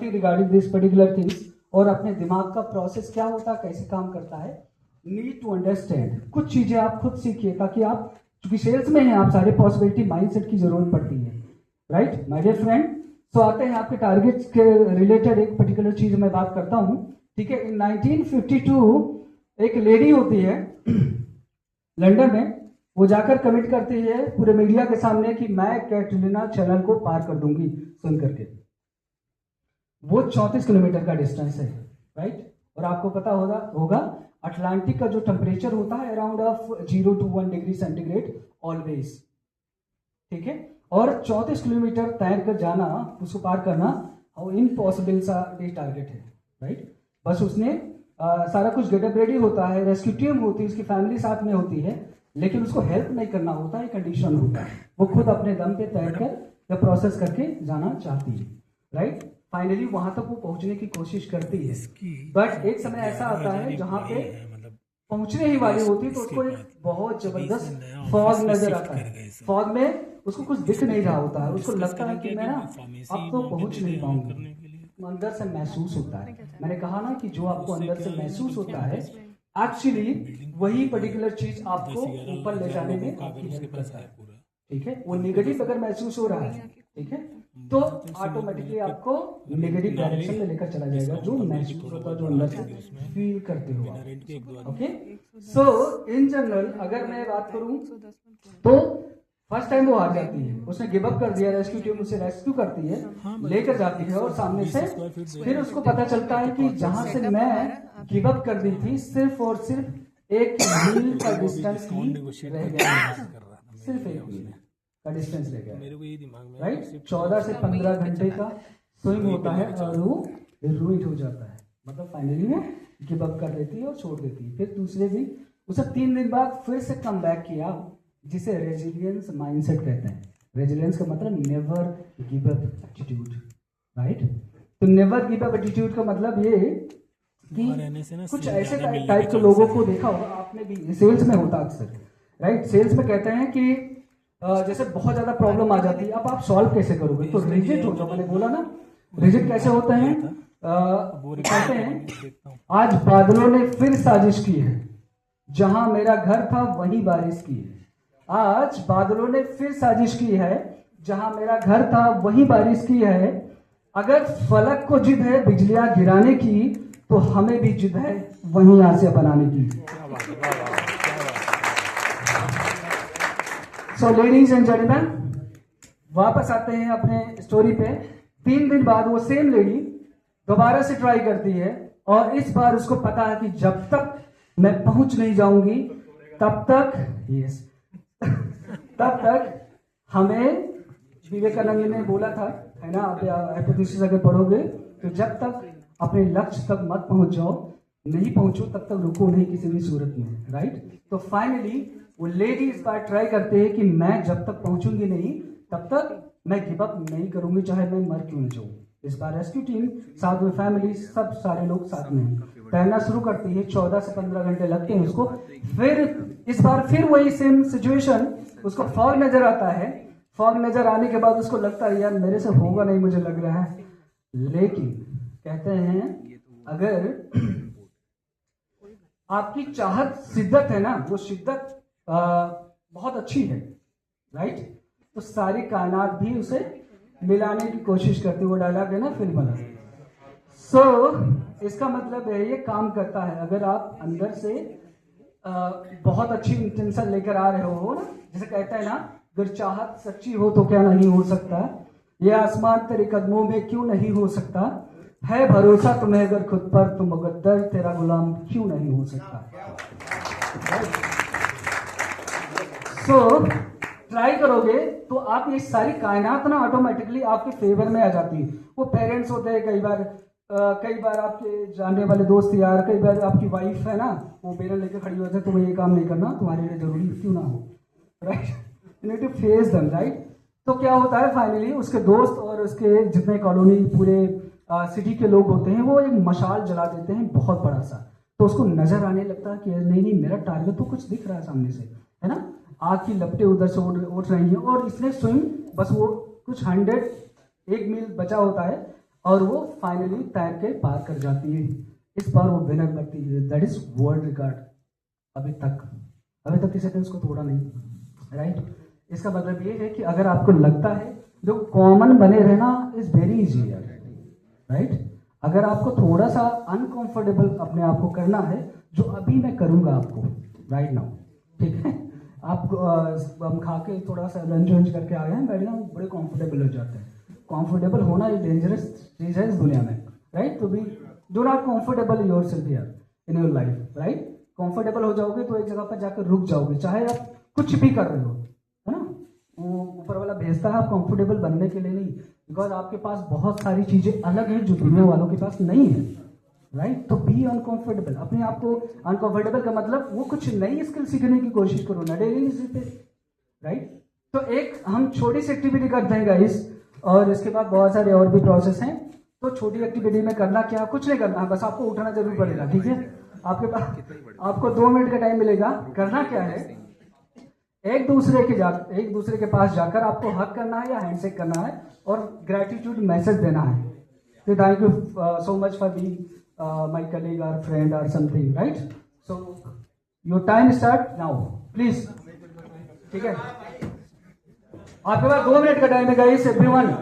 Regarding this particular things और अपने दिमाग का प्रोसेस क्या होता है, कैसे काम करता है, नीड टू अंडरस्टैंड। कुछ चीजें आप खुद सीखिए ताकि आप, क्योंकि सेल्स में हैं आप, सारे पॉसिबिलिटी माइंडसेट की जरूरत पड़ती है, राइट माय डियर फ्रेंड। सो आते हैं आपके टारगेट्स के रिलेटेड एक पर्टिकुलर चीज मैं बात करता हूं, ठीक है। इन 1952 एक लेडी होती है लंदन में, वो जाकर कमिट करती है पूरे मीडिया के सामने कि मैं कैटरीना चैनल को पार कर दूंगी सुन करके। वो 34 किलोमीटर का डिस्टेंस है, राइट। और आपको पता होगा अटलांटिक का जो टेम्परेचर होता है around of 0 to 1 degree centigrade always, ठीक है। और 34 किलोमीटर तैर कर जाना, उसको पार करना और इम्पॉसिबल सा टारगेट है, राइट। बस उसने सारा कुछ गेटअप रेडी होता है, रेस्क्यू टीम होती है, उसकी फैमिली साथ में होती है, लेकिन उसको हेल्प नहीं करना होता है, कंडीशन होता है। वो खुद अपने दम पे तैर कर या प्रोसेस करके जाना चाहती है, राइट। फाइनली वहां तक वो पहुंचने की कोशिश करती है, बट एक समय ऐसा आता है जहां पे पहुंचने ही वाली होती है तो उसको एक बहुत जबरदस्त फॉग नजर आता है। फॉग में उसको कुछ दिख नहीं रहा होता है, उसको लगता है कि मैं ना अब तो पहुंच नहीं पाऊंगी। अंदर से महसूस होता है, मैंने कहा ना कि जो आपको अंदर से महसूस होता है एक्चुअली वही पर्टिकुलर चीज आपको ऊपर ले जाने में आपकी हेल्प करता है, ठीक है। वो नेगेटिव अगर महसूस हो रहा है, ठीक है, तो ऑटोमेटिकली आपको नेगेटिव डायरेक्शन में लेकर चला जाएगा, जो महसूस होता है, जो अंदर से फील करते हो आप, ओके। सो इन जनरल अगर मैं बात करूं तो फर्स्ट टाइम वो हार जाती है, उसने गिव अप कर दिया, रेस्क्यू टीम उसे रेस्क्यू करती है, लेकर जाती है और सामने से फिर उसको पता चलता है कि जहां से मैं गिव अप कर दी थी सिर्फ और सिर्फ 1 मील का डिस्टेंस ही रह गया, सिर्फ 1 मील का डिस्टेंस रह गया, मेरे को यही दिमाग में, राइट। 14 से 15 घंटे का स्विम होता है और वो रूइंड हो जाता है, मतलब फाइनली वो गिव अप कर देती है और छोड़ देती है। फिर दूसरे दिन उसे 3 दिन बाद फिर से कम बैक किया, जिसे रेजिलियंस माइंडसेट कहते हैं। रेजिलियंस का मतलब never give up attitude, right. तो नेवर गिव अप एटीट्यूड का मतलब ये कि कुछ ऐसे टाइप के लोगों को देखा होगा आपने भी, सेल्स में होता अक्सर, राइट। सेल्स में कहते हैं कि जैसे बहुत ज्यादा प्रॉब्लम आ जाती है, अब आप सॉल्व कैसे करोगे, तो रिजिड हो जाओ। मैंने बोला ना रिजिड कैसे होते हैं, कहते हैं आज बादलों ने फिर साजिश की है, जहां मेरा घर था वहीं बारिश की है। आज बादलों ने फिर साजिश की है, जहां मेरा घर था वहीं बारिश की है। अगर फलक को जिद है बिजलियां गिराने की, तो हमें भी जिद है वहीं आसिया बनाने की। सो लेडीज एंड जेंटलमैन, वापस आते हैं अपने स्टोरी पे। 3 दिन बाद वो सेम लेडी दोबारा से ट्राई करती है और इस बार उसको पता है कि जब तक मैं पहुंच नहीं जाऊंगी तब तक, यस तब तक हमें, विवेकानंद ने बोला था, है ना, आप हाइपोथेसिस अगर पढ़ोगे तो जब तक अपने लक्ष्य तक मत पहुंच जाओ, नहीं पहुंचो तब तक रुको नहीं किसी भी सूरत में, राइट। तो फाइनली वो लेडी इस बार ट्राई करते हैं कि मैं जब तक पहुंचूंगी नहीं तब तक मैं गिव अप नहीं करूंगी, चाहे मैं मर क्यों न जाऊं। इस बार रेस्क्यू टीम साथ में फैमिली सब सारे लोग साथ में तैरना शुरू करती है। 14 से 15 घंटे लगते हैं उसको। फिर इस बार फिर वही सेम सिचुएशन, उसको फॉग नजर आता है। फॉग नजर आने के बाद उसको लगता है यार मेरे से होगा नहीं, मुझे लग रहा है। लेकिन कहते हैं अगर आपकी चाहत शिद्दत है ना, वो शिद्दत बहुत अच्छी है, राइट, तो सारी कायनात भी उसे मिलाने की कोशिश करती है। वो डायलॉग है ना फिल्म वाला। सो इसका मतलब है ये काम करता है। अगर आप अंदर से बहुत अच्छी इंटेंशन लेकर आ रहे हो ना, जैसे कहता है ना, अगर चाहत सच्ची हो तो क्या नहीं हो सकता, ये आसमान तेरे कदमों में क्यों नहीं हो सकता, है भरोसा तुम्हें अगर खुद पर तो मुकद्दर तेरा गुलाम क्यों नहीं हो सकता। सो ट्राई करोगे तो आप ये सारी कायनात ना ऑटोमेटिकली आपके फेवर में आ जाती है। वो पेरेंट्स होते हैं कई बार आपके जानने वाले दोस्त यार, कई बार आपकी वाइफ है ना, वो बेलन लेकर खड़ी होती है, तुम्हें ये काम नहीं करना, तुम्हारे लिए जरूरी क्यों ना हो, right. You need to face them, right. तो क्या होता है फाइनली उसके दोस्त और उसके जितने कॉलोनी पूरे सिटी के लोग होते हैं, वो एक मशाल जला देते हैं बहुत बड़ा सा। तो उसको नजर आने लगता है कि नहीं मेरा टारगेट तो कुछ दिख रहा है सामने से, है ना। आग की लपटें उधर से उठ रही हैं और इसने स्विम, बस वो कुछ 1 मील बचा होता है और वो फाइनली तैर के पार कर जाती है। इस बार वो विनर बनती है। That is world record. अभी तक किसी ने उसको तोड़ा नहीं, राइट। इसका मतलब ये है कि अगर आपको लगता है जो कॉमन बने रहना इज वेरी इजी, राइट। अगर आपको थोड़ा सा अनकंफर्टेबल अपने आप को करना है, जो अभी मैं करूंगा आपको राइट नाउ, ठीक है। आप हम खा के थोड़ा सा लंच वंच करके आ गए हैं, बैठ गए, बड़े कंफर्टेबल हो जाते हैं। कंफर्टेबल होना ये डेंजरस चीज है इस दुनिया में, राइट। तो भी do not comfortable yourself here in your life, right. Comfortable हो जाओगे तो एक जगह पर जाकर रुक जाओगे, चाहे आप कुछ भी कर रहे हो, है ना। वो ऊपर वाला भेजता है आप कंफर्टेबल बनने के लिए नहीं, बिकॉज आपके पास बहुत सारी चीजें अलग हैं जो दुनिया वालों के पास नहीं है, राइट। तो बी अनकंफर्टेबल। अपने आप को अनकंफर्टेबल का मतलब वो कुछ नई स्किल सीखने की कोशिश करो ना डेली बेसिस पे, राइट। तो एक हम छोटी सी एक्टिविटी करते हैं गाइस, और इसके बाद बहुत सारे और भी प्रोसेस हैं। तो छोटी एक्टिविटी में करना क्या, कुछ नहीं करना, बस आपको उठना जरूर पड़ेगा, ठीक है। आपके पास आपको 2 मिनट का टाइम मिलेगा। करना क्या है, एक दूसरे के पास जाकर आपको हक करना है या हैंडशेक करना है और ग्रेटिट्यूड मैसेज देना है। So thank you so much for being my colleague or friend or something, right? So your time start now, please. ठीक है, आपके पास 2 मिनट का टाइम है गाइस, एवरीवन।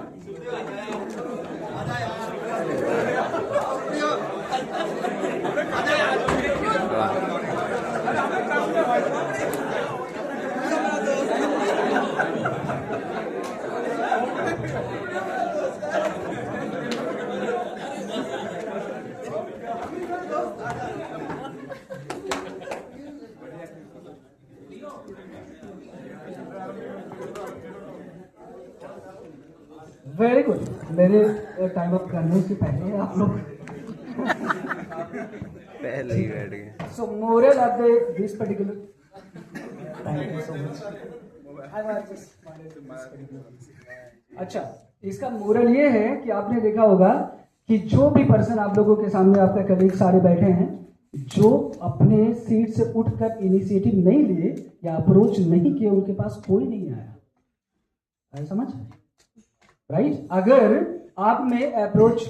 Very good. मेरे टाइम अप करने से पहले आप लोग पहले ही बैठ गए। सो moral of this particular, thank you so much. अच्छा, इसका मोरल ये है कि आपने देखा होगा कि जो भी पर्सन आप लोगों के सामने आपका कलीग सारे बैठे हैं, जो अपने सीट से उठकर इनिशिएटिव नहीं लिए या अप्रोच नहीं किए, उनके पास कोई नहीं आया, समझ, राइट। अगर आप में अप्रोच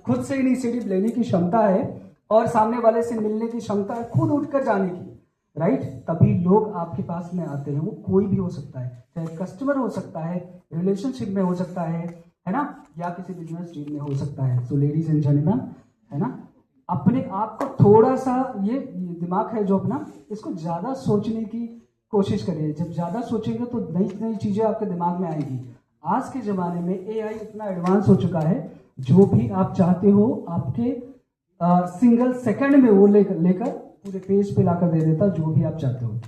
खुद से इनिशिएटिव लेने की क्षमता है और सामने वाले से मिलने की क्षमता है, खुद उठकर जाने की, राइट, तभी लोग आपके पास में आते हैं। वो कोई भी हो सकता है, चाहे कस्टमर हो सकता है, रिलेशनशिप में हो सकता है ना, या किसी बिजनेस डील में हो सकता है। सो लेडीज एंड जेंटलमैन, है ना, अपने आप को थोड़ा सा ये दिमाग है जो अपना, इसको ज्यादा सोचने की कोशिश करिए। जब ज्यादा सोचेंगे तो नई नई चीजें आपके दिमाग में आएगी। आज के ज़माने में एआई इतना एडवांस हो चुका है, जो भी आप चाहते हो आपके सिंगल सेकंड में वो लेकर पूरे पेज पे लाकर दे देता, जो भी आप चाहते हो।